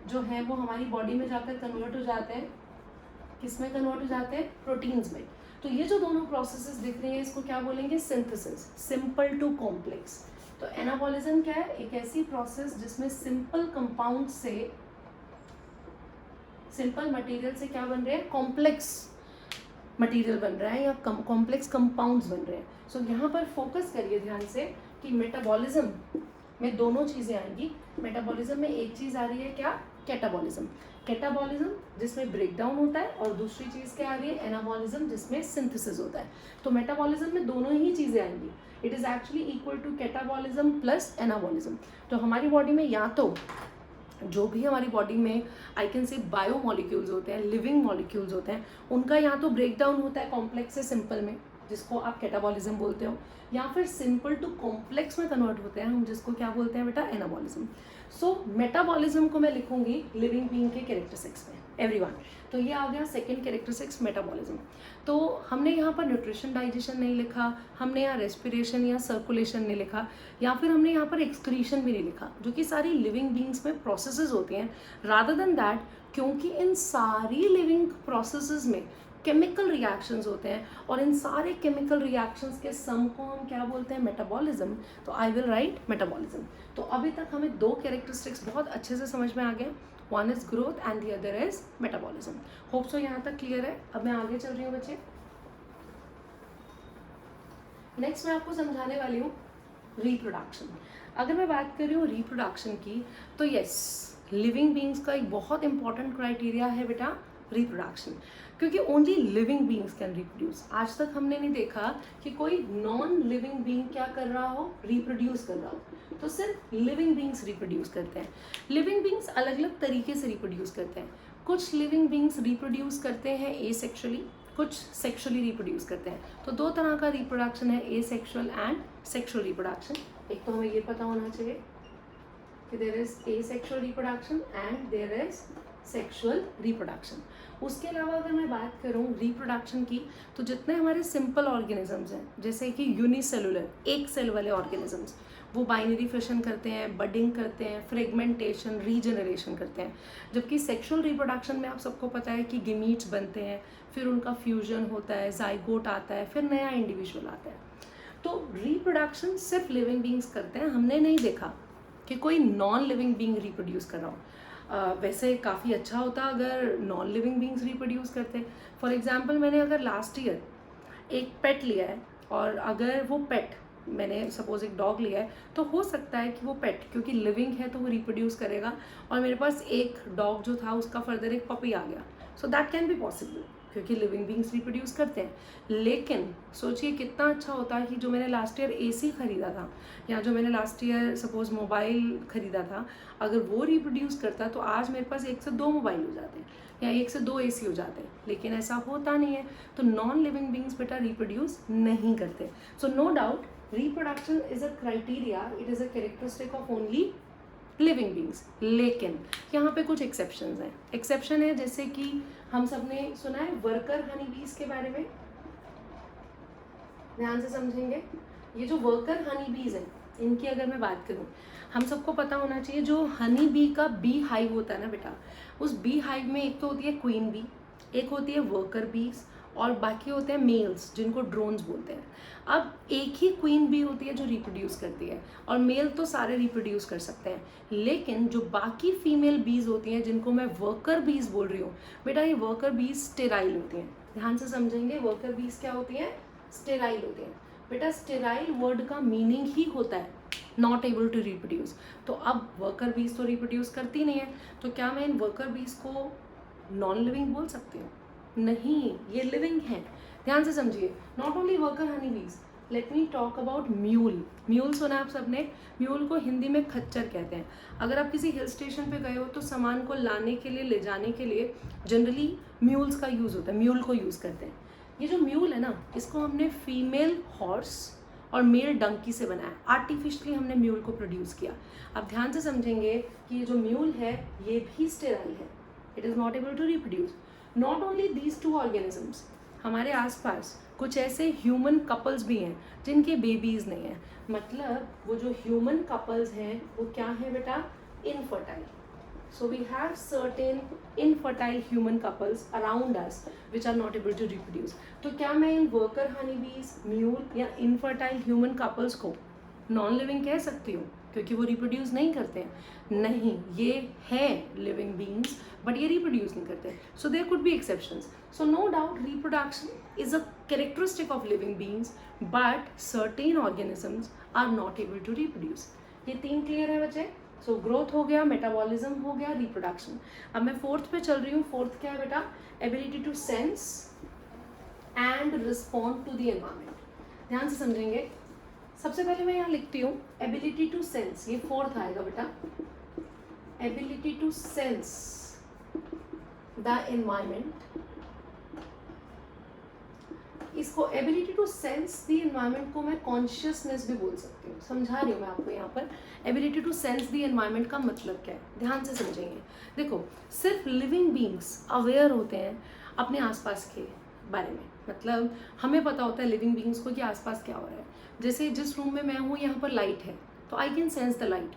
जो है वो हमारी बॉडी में जाकर कन्वर्ट हो जाते हैं, किस में कन्वर्ट हो जाते हैं, प्रोटीन्स में। तो ये जो दोनों प्रोसेसेस दिख रही हैं इसको क्या बोलेंगे, सिंथेसिस, सिंपल टू कॉम्प्लेक्स। तो एनाबॉलिज्म क्या है, एक ऐसी प्रोसेस जिसमें सिंपल कंपाउंड से, सिंपल मटेरियल से क्या बन रहे हैं, कॉम्प्लेक्स मटेरियल बन रहा है या कॉम्प्लेक्स कंपाउंड्स बन रहे हैं। सो यहाँ पर फोकस करिए ध्यान से कि मेटाबॉलिज्म में दोनों चीज़ें आएंगी। मेटाबॉलिज्म में एक चीज़ आ रही है क्या, कैटाबॉलिज्म। कैटाबॉलिज्म जिसमें ब्रेक डाउन होता है, और दूसरी चीज़ क्या आ रही है, एनाबॉलिज्म जिसमें सिंथेसिस होता है। तो मेटाबॉलिज्म में दोनों ही चीज़ें आएंगी। It is actually equal to catabolism plus anabolism. तो हमारी बॉडी में या तो जो भी हमारी बॉडी में आई कैन से बायो मॉलिक्यूल्स होते हैं, लिविंग मॉलिक्यूल्स होते हैं, उनका या तो ब्रेक डाउन होता है कॉम्प्लेक्स से सिंपल में, जिसको आप कैटाबॉलिज्म बोलते हो, या फिर सिंपल टू कॉम्प्लेक्स में कन्वर्ट होते हैं, हम जिसको क्या बोलते हैं बेटा, एनाबॉलिज्म। सो मेटाबॉलिज्म को मैं लिखूंगी लिविंग बीइंग के कैरेक्टरिस्टिक्स में, एवरीवन। तो ये आ गया सेकंड कैरेक्टरिस्टिक्स मेटाबॉलिज्म। तो हमने यहाँ पर न्यूट्रिशन डाइजेशन नहीं लिखा, हमने यहाँ रेस्पिरेशन या सर्कुलेशन नहीं लिखा, या फिर हमने यहाँ पर एक्सक्रीशन भी नहीं लिखा, जो कि सारी लिविंग बीइंग्स में प्रोसेसेस होती हैं। रादर देन दैट, क्योंकि इन सारी लिविंग प्रोसेसेस में केमिकल रिएक्शंस होते हैं, और इन सारे केमिकल रिएक्शंस के सम को हम क्या बोलते हैं, मेटाबॉलिज्म। तो आई विल राइट मेटाबॉलिज्म। तो अभी तक हमें दो कैरेक्टरिस्टिक्स बहुत अच्छे से समझ में आ गए, one is growth and the other is metabolism. Hope so यहाँ तक क्लियर है। अब मैं आगे चल रही हूँ बच्चे। नेक्स्ट मैं आपको समझाने वाली हूँ रिप्रोडक्शन। अगर मैं बात कर रही हूँ रिप्रोडक्शन की, तो यस, लिविंग बीइंग्स का एक बहुत इंपॉर्टेंट क्राइटेरिया है बेटा रिप्रोडक्शन, क्योंकि only living beings can reproduce. आज तक हमने नहीं देखा कि कोई नॉन लिविंग बीइंग क्या कर रहा हो, रिप्रोड्यूस कर रहा हो। तो सिर्फ लिविंग बीइंग्स रिप्रोड्यूस करते हैं। लिविंग बीइंग्स अलग अलग तरीके से रिप्रोड्यूस करते हैं। कुछ लिविंग बीइंग्स रिप्रोड्यूस करते हैं एसेक्सुअली, कुछ सेक्सुअली रिप्रोड्यूस करते हैं। तो दो तरह का रिप्रोडक्शन है, एसेक्सुअल एंड सेक्सुअल रिप्रोडक्शन। एक तो हमें ये पता होना चाहिए कि there is asexual reproduction and there is sexual reproduction. उसके अलावा अगर मैं बात करूँ रिप्रोडक्शन की, तो जितने हमारे सिंपल ऑर्गेनिजम्स हैं, जैसे कि यूनिसेलुलर, एक सेल वाले ऑर्गेनिजम्स, वो बाइनरी फिशन करते हैं, बडिंग करते हैं, फ्रेगमेंटेशन, रीजनरेशन करते हैं। जबकि सेक्सुअल रिप्रोडक्शन में आप सबको पता है कि गिमीट्स बनते हैं, फिर उनका फ्यूजन होता है, जाइगोट आता है, फिर नया इंडिविजुअल आता है। तो रिप्रोडक्शन सिर्फ लिविंग बीइंग्स करते हैं। हमने नहीं देखा कि कोई नॉन लिविंग बीइंग रिप्रोड्यूस कर रहा हो। वैसे काफ़ी अच्छा होता अगर नॉन लिविंग बीइंग्स रिप्रोड्यूस करते। फॉर एग्जांपल, मैंने अगर लास्ट ईयर एक पेट लिया है, और अगर वो पेट, मैंने सपोज एक डॉग लिया है, तो हो सकता है कि वो पेट क्योंकि लिविंग है तो वो रिप्रोड्यूस करेगा, और मेरे पास एक डॉग जो था उसका फर्दर एक पपी आ गया। So that can be possible, क्योंकि लिविंग बीइंग्स रिप्रोड्यूस करते हैं। लेकिन सोचिए कितना अच्छा होता है कि जो मैंने लास्ट ईयर एसी खरीदा था, या जो मैंने लास्ट ईयर सपोज मोबाइल खरीदा था, अगर वो रिप्रोड्यूस करता तो आज मेरे पास 1 से 2 मोबाइल हो जाते, या 1 से 2 एसी हो जाते। लेकिन ऐसा होता नहीं है। तो नॉन लिविंग बीइंग्स बेटा रिप्रोड्यूस नहीं करते। So no doubt reproduction is a criteria, it is a characteristic of only living beings. लेकिन यहाँ पे कुछ एक्सेप्शंस हैं। एक्सेप्शन है जैसे कि हम सब ने सुना है वर्कर हनी बीज के बारे में, ध्यान से समझेंगे। ये जो वर्कर हनी बीज हैं, इनकी अगर मैं बात करूँ, हम सबको पता होना चाहिए जो हनी बी का बी हाइव होता है ना बेटा, उस बी हाइव में एक तो होती है क्वीन बी, एक होती है वर्कर बीज, और बाकी होते हैं मेल्स जिनको ड्रोन्स बोलते हैं। अब एक ही क्वीन बी होती है जो रिप्रोड्यूस करती है, और मेल तो सारे रिप्रोड्यूस कर सकते हैं। लेकिन जो बाकी फीमेल बीज होती हैं जिनको मैं वर्कर बीज बोल रही हूँ बेटा, ये वर्कर बीज स्टेराइल होती हैं। ध्यान से समझेंगे, वर्कर बीज क्या होती हैं, स्टेराइल होती हैं। बेटा स्टेराइल वर्ड का मीनिंग ही होता है नॉट एबल टू रिप्रोड्यूस। तो अब वर्कर बीज तो रिप्रोड्यूस करती नहीं है, तो क्या मैं इन वर्कर बीज को नॉन लिविंग बोल सकती हूँ? नहीं, ये लिविंग है। ध्यान से समझिए, नॉट ओनली वर्कर हनी बीज, let me talk about mule. Mule सुना आप सबने? म्यूल को हिंदी में खच्चर कहते हैं। अगर आप किसी हिल स्टेशन पे गए हो तो सामान को लाने के लिए, ले जाने के लिए जनरली म्यूल्स का यूज़ होता है, म्यूल को यूज़ करते हैं। ये जो म्यूल है ना, इसको हमने फीमेल हॉर्स और मेल डंकी से बनाया, आर्टिफिशियली हमने म्यूल को प्रोड्यूस किया। अब ध्यान से समझेंगे कि ये जो म्यूल है ये भी स्टेराइल है, it is not able to reproduce. Not only these two organisms, हमारे आसपास कुछ ऐसे ह्यूमन कपल्स भी हैं जिनके बेबीज नहीं हैं। मतलब वो जो ह्यूमन कपल्स हैं वो क्या है बेटा, infertile. So we have certain infertile human couples around us which are not able to reproduce. तो क्या मैं इन वर्कर हनी बीज, म्यूल या इनफर्टाइल ह्यूमन कपल्स को नॉन लिविंग कह सकती हूँ क्योंकि वो रिप्रोड्यूस नहीं करते हैं? नहीं, ये है लिविंग बींग्स बट ये रिप्रोड्यूस नहीं करते। So there could be exceptions. So no doubt reproduction is a characteristic of living beings, but certain organisms are not able to reproduce. ये 3 क्लियर है बच्चे? सो ग्रोथ हो गया, मेटाबॉलिज्म हो गया, रिप्रोडक्शन। अब मैं फोर्थ पे चल रही हूँ। फोर्थ क्या है बेटा? Ability to sense and respond to the environment. ध्यान से समझेंगे। सबसे पहले मैं यहाँ लिखती हूँ एबिलिटी टू सेंस, ये फोर्थ आएगा बेटा। Ability to sense the environment, इसको ability to sense the environment को मैं कॉन्शियसनेस भी बोल सकती हूँ। समझा रही हूँ मैं आपको यहाँ पर ability to sense the environment का मतलब क्या है, ध्यान से समझेंगे। देखो, सिर्फ लिविंग बींग्स अवेयर होते हैं अपने आसपास के बारे में, मतलब हमें पता होता है लिविंग बींग्स को कि आसपास क्या हो रहा है। जैसे जिस रूम में मैं हूँ यहाँ पर लाइट है, तो I can sense the light.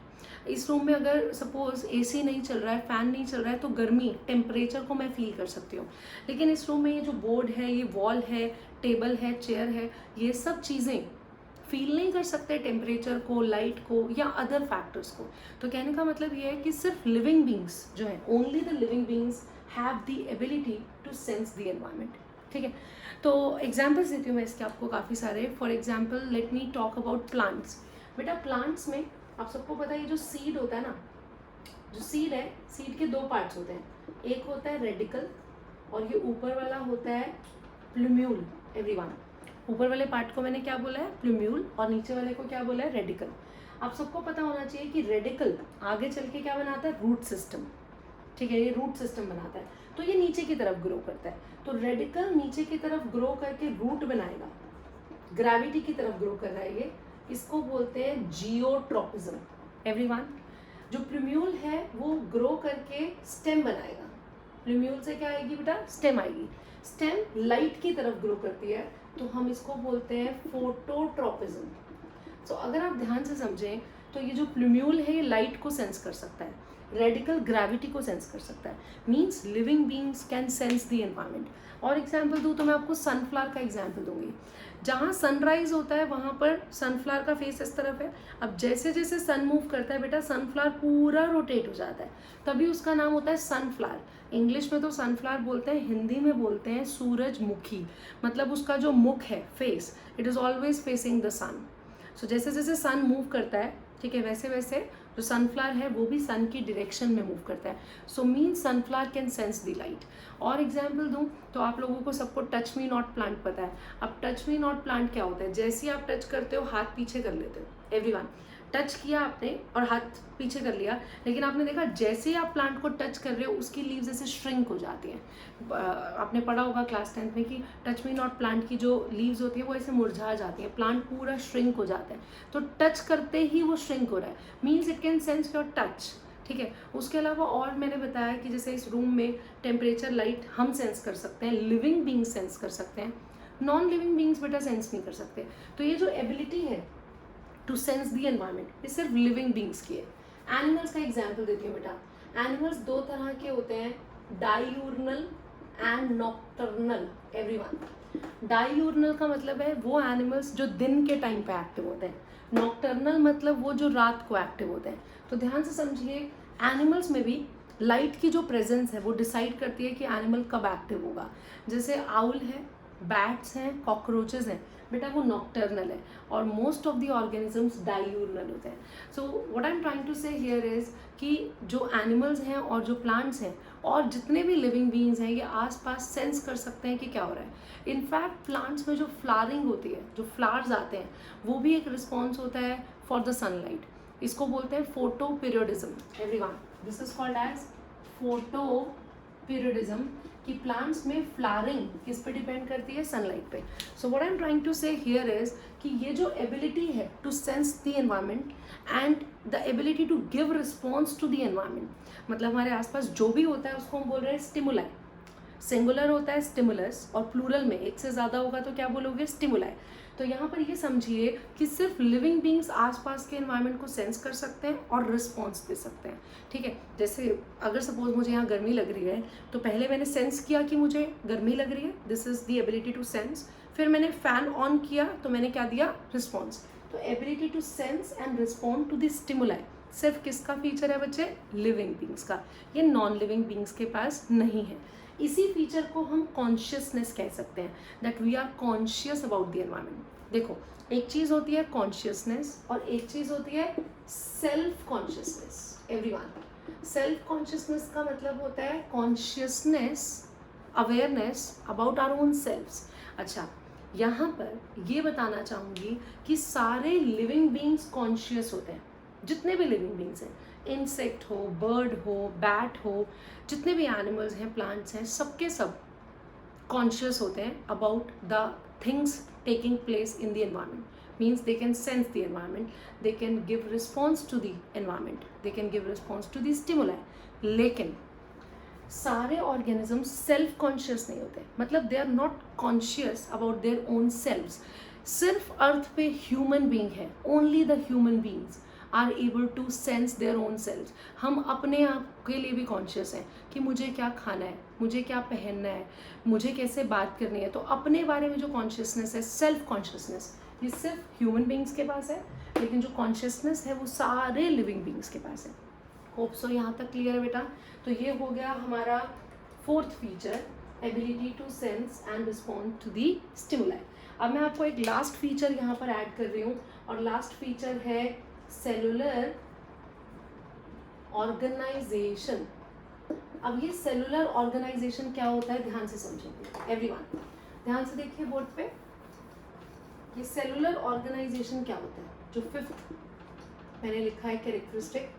इस रूम में अगर सपोज एसी नहीं चल रहा है, फैन नहीं चल रहा है, तो गर्मी, टेम्परेचर को मैं फील कर सकती हूँ। लेकिन इस रूम में ये जो बोर्ड है, ये वॉल है, टेबल है, चेयर है, ये सब चीज़ें फील नहीं कर सकते टेम्परेचर को, लाइट को या अदर फैक्टर्स को। तो कहने का मतलब ये है कि सिर्फ लिविंग बींग्स जो है, only the living beings have the ability to sense the environment. ठीक है, तो एग्जाम्पल्स देती हूँ मैं इसके आपको काफ़ी सारे। For example let me talk about plants. बेटा प्लांट्स में आप सबको पता है ये जो सीड होता है ना, जो सीड है, सीड के 2 पार्ट्स होते हैं। एक होता है रेडिकल और ये ऊपर वाला होता है प्लूम्यूल। एवरीवन, ऊपर वाले पार्ट को मैंने क्या बोला है? प्लूम्यूल, और नीचे वाले को क्या बोला है? रेडिकल। आप सबको पता होना चाहिए कि रेडिकल आगे चल के क्या बनाता है? Root system. ठीक है, ये रूट सिस्टम बनाता है, तो ये नीचे की तरफ ग्रो करता है। तो रेडिकल नीचे की तरफ ग्रो करके रूट बनाएगा, ग्रेविटी की तरफ ग्रो कर रहा है ये, इसको बोलते हैं जियोट्रोपिज्म। एवरीवन, जो प्लूम्यूल है वो ग्रो करके स्टेम बनाएगा। प्लूम्यूल से क्या आएगी बेटा? स्टेम आएगी। स्टेम लाइट की तरफ ग्रो करती है, तो हम इसको बोलते हैं फोटोट्रोपिज्म। सो अगर आप ध्यान से समझें तो ये जो प्लूम्यूल है ये लाइट को सेंस कर सकता है, रेडिकल ग्रेविटी को सेंस कर सकता है। Means living beings can sense the environment. और एग्जाम्पल दूँ तो मैं आपको सनफ्लावर का एग्जाम्पल दूंगी। जहाँ सनराइज होता है वहाँ पर सनफ्लावर का फेस इस तरफ है। अब जैसे जैसे सन मूव करता है बेटा, सनफ्लावर पूरा रोटेट हो जाता है, तभी उसका नाम होता है सनफ्लावर। इंग्लिश में तो सनफ्लावर बोलते हैं, हिंदी में बोलते हैं सूरजमुखी। मतलब उसका जो मुख है, face, it is always facing the sun. So जैसे जैसे सन मूव करता है, ठीक है, वैसे वैसे जो सनफ्लावर है वो भी सन की डायरेक्शन में मूव करता है। So mean sunflower can sense the light. और एग्जाम्पल दूँ तो आप लोगों को सबको टच मी नॉट प्लांट पता है। अब टच मी नॉट प्लांट क्या होता है? जैसे ही आप टच करते हो हाथ पीछे कर लेते हो। एवरीवन, टच किया आपने और हाथ पीछे कर लिया, लेकिन आपने देखा जैसे ही आप प्लांट को टच कर रहे हो उसकी लीव्स ऐसे श्रिंक हो जाती हैं। आपने पढ़ा होगा क्लास 10th में कि टच मी नॉट प्लांट की जो लीव्स होती है वो ऐसे मुरझा जाती है, प्लांट पूरा श्रिंक हो जाता है। तो टच करते ही वो श्रिंक हो रहा है, means it can sense your touch. ठीक है, उसके अलावा और मैंने बताया कि जैसे इस रूम में टेम्परेचर, लाइट हम सेंस कर सकते हैं, लिविंग बींग्स सेंस कर सकते हैं, नॉन लिविंग बींग्स बेटा सेंस नहीं कर सकते। तो ये जो एबिलिटी है टू सेंस द एनवायरमेंट, ये सिर्फ लिविंग बींग्स की है। एनिमल्स का एग्जाम्पल देती हूँ बेटा। एनिमल्स 2 तरह के होते हैं, डायूर्नल एंड नॉक्टर्नल। एवरीवन, डायूर्नल का मतलब है वो एनिमल्स जो दिन के टाइम पे एक्टिव होते हैं, नॉक्टर्नल मतलब वो जो रात को एक्टिव होते हैं। तो ध्यान से समझिए, एनिमल्स में भी लाइट की जो प्रेजेंस है वो डिसाइड करती है कि एनिमल कब एक्टिव होगा। जैसे आउल है, बैट्स हैं, कॉकरोचेस हैं, बेटा वो नॉक्टर्नल है, और most of the organisms diurnal होते हैं। So what I am trying to say here is कि जो एनिमल्स हैं और जो प्लांट्स हैं और जितने भी लिविंग बीइंग्स हैं, ये आसपास सेंस कर सकते हैं कि क्या हो रहा है। इनफैक्ट प्लांट्स में जो फ्लावरिंग होती है, जो फ्लावर्स आते हैं, वो भी एक रिस्पॉन्स होता है फॉर द सनलाइट। इसको बोलते हैं photoperiodism. Everyone, this is called as photoperiodism, कि प्लांट्स में फ्लावरिंग किस पे डिपेंड करती है? सनलाइट पे। So what I am trying to say here is कि ये जो एबिलिटी है to sense the environment and the ability to give response to the environment, मतलब हमारे आसपास जो भी होता है उसको हम बोल रहे हैं स्टिमुलाई। सिंगुलर होता है स्टिमुलस, और प्लूरल में एक से ज़्यादा होगा तो क्या बोलोगे? स्टिमुलाई। तो यहाँ पर ये समझिए कि सिर्फ लिविंग बींग्स आसपास के एनवायरनमेंट को सेंस कर सकते हैं और रिस्पॉन्स दे सकते हैं। ठीक है, जैसे अगर सपोज मुझे यहाँ गर्मी लग रही है, तो पहले मैंने सेंस किया कि मुझे गर्मी लग रही है, this is the ability to sense. फिर मैंने फ़ैन ऑन किया तो मैंने क्या दिया? रिस्पॉन्स। तो ability to sense and respond to the stimuli सिर्फ किसका फीचर है बच्चे? लिविंग बींग्स का। ये नॉन लिविंग बींग्स के पास नहीं है। इसी फीचर को हम कॉन्शियसनेस कह सकते हैं, that we are conscious about the environment. देखो, एक चीज़ होती है कॉन्शियसनेस और एक चीज़ होती है self consciousness. Everyone, self consciousness का मतलब होता है consciousness, awareness about our own selfs. अच्छा, यहाँ पर ये बताना चाहूँगी कि सारे लिविंग बींग्स कॉन्शियस होते हैं, जितने भी लिविंग बींग्स हैं, इंसेक्ट हो, बर्ड हो, बैट हो, जितने भी एनिमल्स हैं, प्लांट्स हैं, सबके सब कॉन्शियस होते हैं about the things taking place in the environment. Means they can sense the environment, they can give response to the environment, they can give response to the stimuli. लेकिन सारे organism self conscious नहीं होते, मतलब they are not conscious about their own selves. सिर्फ Earth पे human being है, only the human beings are able to sense their own selves. हम अपने आप के लिए भी कॉन्शियस हैं कि मुझे क्या खाना है, मुझे क्या पहनना है, मुझे कैसे बात करनी है। तो अपने बारे में जो कॉन्शियसनेस है, सेल्फ कॉन्शियसनेस, ये सिर्फ ह्यूमन बीइंग्स के पास है, लेकिन जो कॉन्शियसनेस है वो सारे लिविंग बीइंग्स के पास है। होप सो यहाँ तक क्लियर है बेटा। तो ये हो गया हमारा fourth feature, ability to sense and respond to the stimuli. अब मैं आपको एक लास्ट फीचर यहाँ पर ऐड कर रही हूँ, और लास्ट फीचर है सेलुलर ऑर्गेनाइजेशन। अब ये सेलुलर ऑर्गेनाइजेशन क्या होता है, ध्यान से समझेंगे एवरीवन, ध्यान से देखिए बोर्ड पे। ये सेलुलर ऑर्गेनाइजेशन क्या होता है, जो फिफ्थ मैंने लिखा है कैरेक्टरिस्टिक,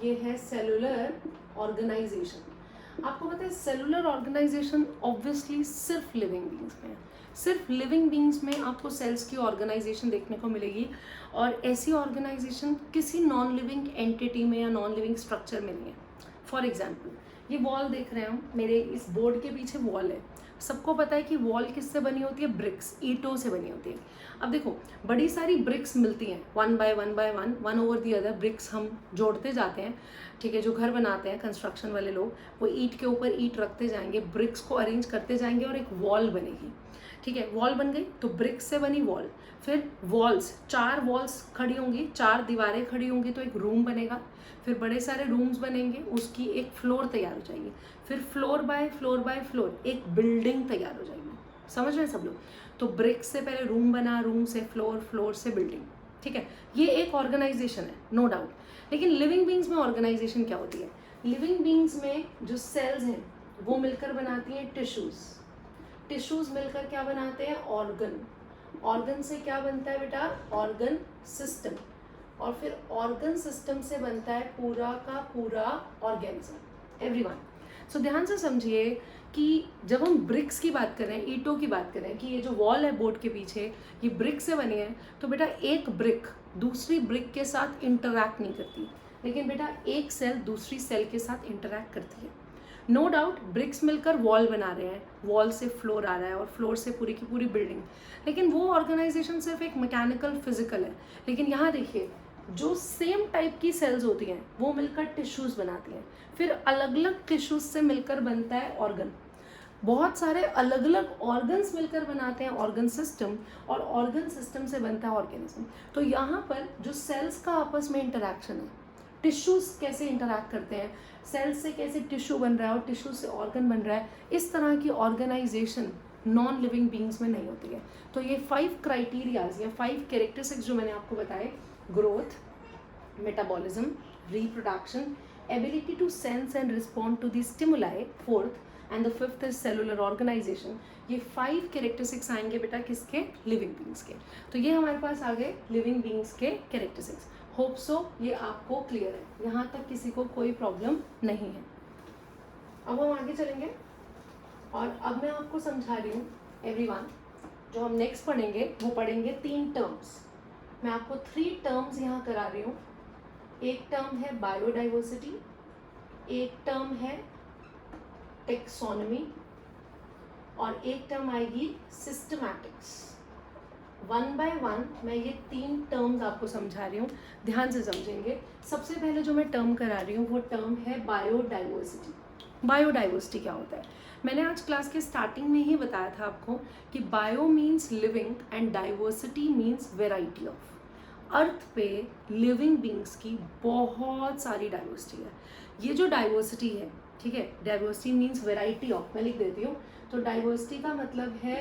ये है सेलुलर ऑर्गेनाइजेशन। आपको पता है सेलुलर ऑर्गेनाइजेशन ऑब्वियसली सिर्फ लिविंग बींग्स में है, सिर्फ लिविंग बींग्स में आपको सेल्स की ऑर्गेनाइजेशन देखने को मिलेगी, और ऐसी ऑर्गेनाइजेशन किसी नॉन लिविंग एंटिटी में या नॉन लिविंग स्ट्रक्चर में नहीं है। फॉर एग्जाम्पल, ये वॉल देख रहे हैं हम, मेरे इस बोर्ड के पीछे वॉल है। सबको पता है कि वॉल किससे बनी होती है, ब्रिक्स, ईंटों से बनी होती है। अब देखो, बड़ी सारी ब्रिक्स मिलती हैं, one by one over the other bricks हम जोड़ते जाते हैं, ठीक है। जो घर बनाते हैं कंस्ट्रक्शन वाले लोग, वो ईंट के ऊपर ईंट रखते जाएंगे, ब्रिक्स को अरेंज करते जाएंगे और एक वॉल बनेगी, ठीक है। वॉल बन गई तो ब्रिक्स से बनी वॉल, फिर वॉल्स, 4 वॉल्स खड़ी होंगी, 4 दीवारें खड़ी होंगी तो एक रूम बनेगा, फिर बड़े सारे रूम्स बनेंगे, उसकी एक फ्लोर तैयार हो जाएगी, फिर फ्लोर बाय फ्लोर एक बिल्डिंग तैयार हो जाएगी। समझ रहे हैं सब लोग? तो ब्रिक्स से पहले रूम बना, रूम से फ्लोर, फ्लोर से बिल्डिंग, ठीक है। ये एक ऑर्गेनाइजेशन है, नो डाउट। लेकिन लिविंग बींग्स में ऑर्गेनाइजेशन क्या होती है? लिविंग बींग्स में जो सेल्स हैं वो मिलकर बनाती हैं टिश्यूज, टिश्यूज मिलकर क्या बनाते हैं, ऑर्गन, ऑर्गन से क्या बनता है बेटा, ऑर्गन सिस्टम, और फिर ऑर्गन सिस्टम से बनता है पूरा का पूरा ऑर्गेनिज्म। एवरीवन, सो ध्यान से समझिए कि जब हम ब्रिक्स की बात कर रहे हैं, ईंटों की बात कर रहे हैं, कि ये जो वॉल है बोर्ड के पीछे, ये ब्रिक से बनी है, तो बेटा एक ब्रिक दूसरी ब्रिक के साथ इंटरैक्ट नहीं करती, लेकिन बेटा एक सेल दूसरी सेल के साथ इंटरैक्ट करती है। नो डाउट ब्रिक्स मिलकर वॉल बना रहे हैं, वॉल से फ्लोर आ रहा है और फ्लोर से पूरी की पूरी बिल्डिंग, लेकिन वो ऑर्गेनाइजेशन सिर्फ एक मैकेनिकल फिजिकल है। लेकिन यहाँ देखिए, जो सेम टाइप की सेल्स होती हैं वो मिलकर टिश्यूज बनाती हैं, फिर अलग अलग टिश्यूज से मिलकर बनता है ऑर्गन, बहुत सारे अलग अलग ऑर्गन्स मिलकर बनाते हैं ऑर्गन सिस्टम, और ऑर्गन सिस्टम से बनता है ऑर्गेनिज्म। तो यहाँ पर जो सेल्स का आपस में इंटरैक्शन है, टिश्यूज कैसे इंटरैक्ट करते हैं, सेल्स से कैसे टिश्यू बन रहा है और टिश्यू से ऑर्गन बन रहा है, इस तरह की ऑर्गेनाइजेशन नॉन लिविंग बींग्स में नहीं होती है। तो ये 5 क्राइटेरियाज या 5 कैरेक्टरिस्टिक्स जो मैंने आपको बताए, growth, metabolism, reproduction, ability to sense and respond to the stimuli, fourth, and the fifth is cellular organisation. ये 5 कैरेक्टरिस्टिक्स आएंगे बेटा किसके, लिविंग बींग्स के। तो ये हमारे पास आ गए लिविंग बींग्स के कैरेक्टरिस्टिक्स। होप सो ये आपको क्लियर है, यहाँ तक किसी को कोई प्रॉब्लम नहीं है। अब हम आगे चलेंगे, और अब मैं आपको समझा रही हूँ एवरीवन, जो हम नेक्स्ट पढ़ेंगे वो पढ़ेंगे 3 टर्म्स। मैं आपको 3 टर्म्स यहाँ करा रही हूँ। एक टर्म है बायोडाइवर्सिटी, एक टर्म है टेक्सोनॉमी, और एक टर्म आएगी सिस्टमैटिक्स। 1 बाय 1 मैं ये 3 टर्म्स आपको समझा रही हूँ, ध्यान से समझेंगे। सबसे पहले जो मैं टर्म करा रही हूँ वो टर्म है बायोडाइवर्सिटी। बायोडाइवर्सिटी क्या होता है? मैंने आज क्लास के स्टार्टिंग में ही बताया था आपको कि bio means living and diversity means variety of. अर्थ पे लिविंग बींग्स की बहुत सारी डाइवर्सिटी है। ये जो डाइवर्सिटी है ठीक है, डाइवर्सिटी मीन्स वेराइटी ऑफ, मैं लिख देती हूँ। तो डाइवर्सिटी का मतलब है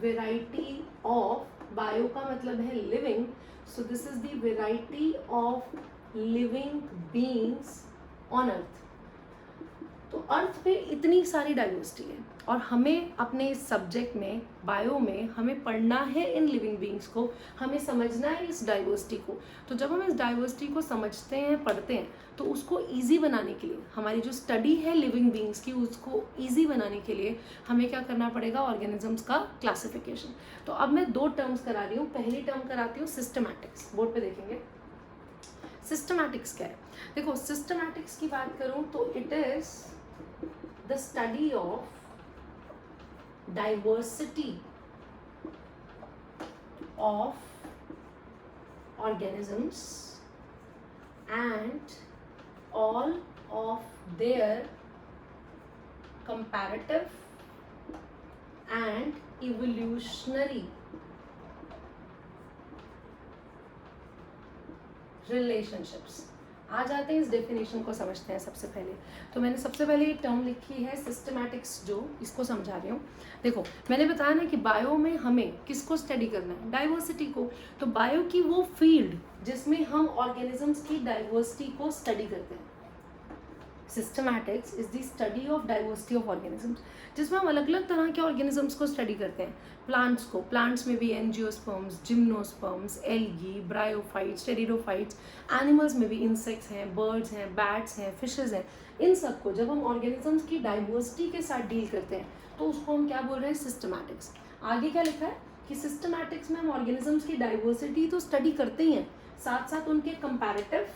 वेराइटी ऑफ, बायो का मतलब है living, so this is the variety of living beings on earth. तो अर्थ पे इतनी सारी डाइवर्सिटी है और हमें अपने इस सब्जेक्ट में बायो में हमें पढ़ना है इन लिविंग बीइंग्स को, हमें समझना है इस डाइवर्सिटी को। तो जब हम इस डाइवर्सिटी को समझते हैं, पढ़ते हैं, तो उसको ईजी बनाने के लिए, हमारी जो स्टडी है लिविंग बीइंग्स की उसको ईजी बनाने के लिए हमें क्या करना पड़ेगा, ऑर्गेनिजम्स का क्लासिफिकेशन। तो अब मैं 2 टर्म्स करा रही हूँ। पहली टर्म कराती हूँ सिस्टमैटिक्स, बोर्ड पे देखेंगे। सिस्टमैटिक्स क्या है? देखो, सिस्टमैटिक्स की बात करूँ तो it is the study of diversity of organisms and all of their comparative and evolutionary relationships। आ जाते हैं इस डेफिनेशन को समझते हैं। सबसे पहले तो मैंने सबसे पहले ये टर्म लिखी है सिस्टमैटिक्स, जो इसको समझा रही हूँ। देखो, मैंने बताया ना कि बायो में हमें किसको स्टडी करना है, डाइवर्सिटी को। तो बायो की वो फील्ड जिसमें हम ऑर्गेनिजम्स की डाइवर्सिटी को स्टडी करते हैं। Systematics is the study of diversity of organisms, जिसमें हम अलग अलग तरह के ऑर्गेनिजम्स को स्टडी करते हैं। प्लांट्स को, प्लांट्स में भी angiosperms, gymnosperms, algae, bryophytes, pteridophytes. Animals में भी इंसेक्ट्स हैं, बर्ड्स हैं, बैट्स हैं, फिशेज हैं। इन सबको जब हम ऑर्गेनिजम्स की डाइवर्सिटी के साथ डील करते हैं तो उसको हम क्या बोल रहे हैं, सिस्टमैटिक्स। आगे क्या लिखा है कि सिस्टमैटिक्स में हम ऑर्गेनिजम्स की डाइवर्सिटी तो स्टडी करते ही हैं, साथ साथ उनके comparative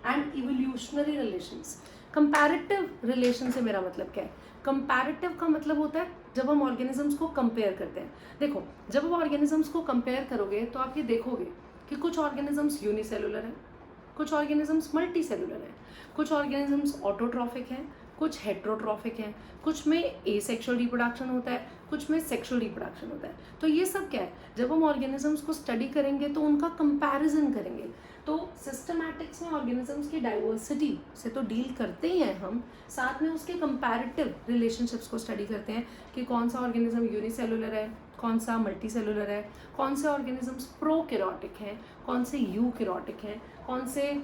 and evolutionary relations. Comparative relation से मेरा मतलब क्या है? कंपैरेटिव का मतलब होता है जब हम ऑर्गेनिजम्स को कंपेयर करते हैं। देखो, जब आप ऑर्गेनिजम्स को कंपेयर करोगे तो आप ये देखोगे कि कुछ ऑर्गेनिजम्स यूनिसेलुलर हैं, कुछ ऑर्गेनिजम्स मल्टी सेलुलर हैं, कुछ ऑर्गेनिजम्स ऑटोट्रॉफिक हैं, कुछ हेट्रोट्रॉफिक हैं, कुछ में एसेक्सुअल रिप्रोडक्शन होता है, कुछ में सेक्सुअल रिप्रोडक्शन होता है। तो ये सब क्या है, जब हम ऑर्गेनिजम्स को स्टडी करेंगे तो उनका कंपैरिजन करेंगे। तो सिस्टमैटिक्स में ऑर्गेनिजम्स की डाइवर्सिटी से तो डील करते ही हैं हम, साथ में उसके कंपैरेटिव रिलेशनशिप्स को स्टडी करते हैं कि कौन सा ऑर्गेनिज्म यूनिसेलुलर है, कौन सा मल्टी सेलुलर है, कौन से ऑर्गेनिजम्स प्रोकैरियोटिक हैं, कौन से यूकैरियोटिक हैं, कौन से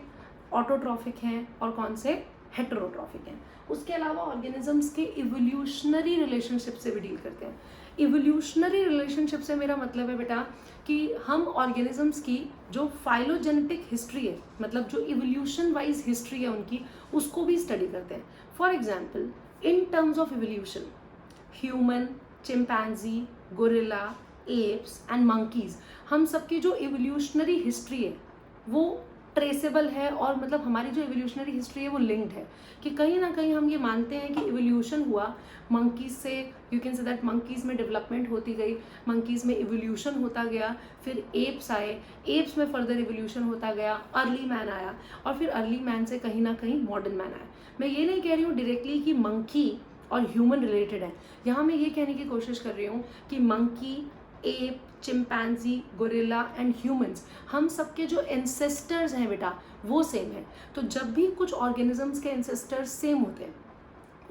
ऑटोट्रॉफिक हैं और कौन से हेटेरोट्रॉफिक हैं। उसके अलावा ऑर्गेनिजम्स के इवोल्यूशनरी रिलेशनशिप से भी डील करते हैं। इवोल्यूशनरी रिलेशनशिप से मेरा मतलब है बेटा कि हम ऑर्गेनिजम्स की जो फाइलोजेनेटिक हिस्ट्री है, मतलब जो इवोल्यूशन वाइज हिस्ट्री है उनकी, उसको भी स्टडी करते हैं। For example, in terms of evolution, human, chimpanzee, gorilla, apps and monkeys, हम सबकी जो इवोल्यूशनरी हिस्ट्री है वो ट्रेसेबल है, और मतलब हमारी जो इवोल्यूशनरी हिस्ट्री है वो लिंक्ड है कि कहीं ना कहीं हम ये मानते हैं कि इवोल्यूशन हुआ मंकीज से। You can say that monkeys में डेवलपमेंट होती गई, मंकीज में इवोल्यूशन होता गया, फिर एप्स आए, एप्स में फर्दर इवोल्यूशन होता गया, अर्ली मैन आया, और फिर अर्ली मैन से कहीं ना कहीं मॉडर्न मैन आया। मैं ये नहीं कह रही हूँ डायरेक्टली कि मंकी और ह्यूमन रिलेटेड है, यहाँ मैं ये कहने की कोशिश कर रही हूँ कि monkey, app, chimpanzee, gorilla and humans, हम सबके जो एंसेस्टर्स हैं बेटा वो सेम है। तो जब भी कुछ ऑर्गेनिजम्स के एंसेस्टर्स सेम होते हैं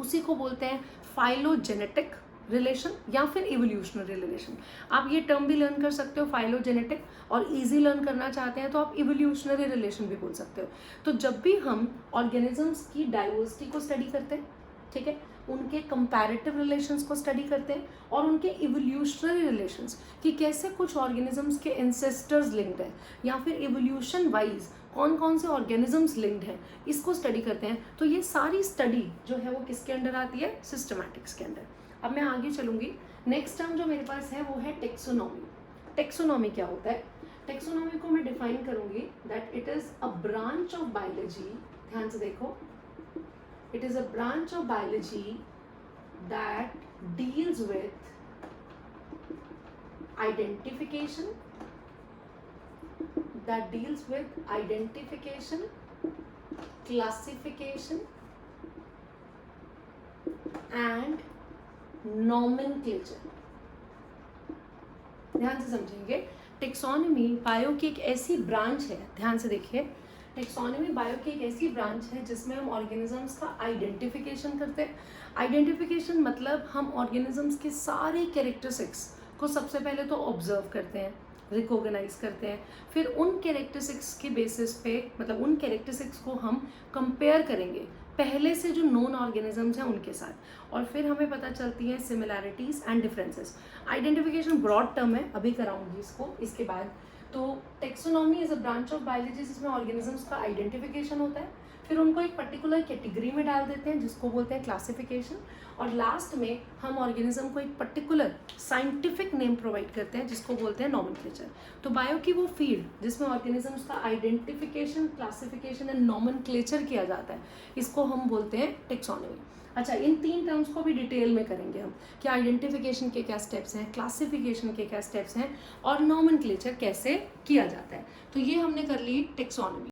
उसी को बोलते हैं फाइलोजेनेटिक रिलेशन या फिर इवोल्यूशनरी रिलेशन। आप ये टर्म भी लर्न कर सकते हो, फाइलोजेनेटिक, और इजी लर्न करना चाहते हैं तो आप इवोल्यूशनरी रिलेशन भी बोल सकते हो। तो जब भी हम ऑर्गेनिजम्स की डाइवर्सिटी को स्टडी करते हैं, ठीक है, उनके कंपैरेटिव रिलेशंस को स्टडी करते हैं और उनके इवोल्यूशनरी रिलेशंस कि कैसे कुछ ऑर्गेनिजम्स के एंसेस्टर्स लिंक्ड हैं या फिर इवोल्यूशन वाइज कौन कौन से ऑर्गेनिजम्स लिंक्ड हैं, इसको स्टडी करते हैं। तो ये सारी स्टडी जो है वो किसके अंडर आती है, सिस्टमैटिक्स के अंडर। अब मैं आगे चलूंगी। नेक्स्ट टर्म जो मेरे पास है वो है टेक्सोनॉमी। टेक्सोनॉमी क्या होता है? टेक्सोनॉमी को मैं डिफाइन करूंगी that it is a branch of biology, ध्यान से देखो, it is a branch of biology that deals with identification, classification and nomenclature। ध्यान से समझेंगे, टेक्सोनॉमी बायो की एक ऐसी ब्रांच है, ध्यान से देखिए, टेक्सोनॉमी बायो की एक ऐसी ब्रांच है जिसमें हम ऑर्गेनिजम्स का आइडेंटिफिकेशन करते हैं। आइडेंटिफिकेशन मतलब हम ऑर्गेनिजम्स के सारे कैरेक्टरिस्टिक्स को सबसे पहले तो ऑब्जर्व करते हैं, रिकॉग्नाइज करते हैं, फिर उन कैरेक्टरिस्टिक्स के बेसिस पे मतलब उन कैरेक्टरिस्टिक्स को हम कंपेयर करेंगे पहले से जो नोन ऑर्गेनिजम्स हैं उनके साथ, और फिर हमें पता चलती हैं similarities and differences. Identification broad term है, अभी कराऊंगी इसको इसके बाद। तो taxonomy is a branch of biology जिसमें ऑर्गेनिजम्स का आइडेंटिफिकेशन होता है, फिर उनको एक पर्टिकुलर कैटेगरी में डाल देते हैं जिसको बोलते हैं क्लासिफिकेशन, और लास्ट में हम ऑर्गेनिज्म को एक पर्टिकुलर साइंटिफिक नेम प्रोवाइड करते हैं जिसको बोलते हैं नॉमेनक्लेचर। तो बायो की वो फील्ड जिसमें ऑर्गेनिजम्स का आइडेंटिफिकेशन, क्लासिफिकेशन एंड नॉमेनक्लेचर किया जाता है, इसको हम बोलते हैं टेक्सोनॉमी। अच्छा, इन 3 टर्म्स को भी डिटेल में करेंगे हम कि आइडेंटिफिकेशन के क्या स्टेप्स हैं, क्लासिफिकेशन के क्या स्टेप्स हैं, और नॉमेनक्लेचर कैसे किया जाता है। तो ये हमने कर ली टेक्सोनॉमी।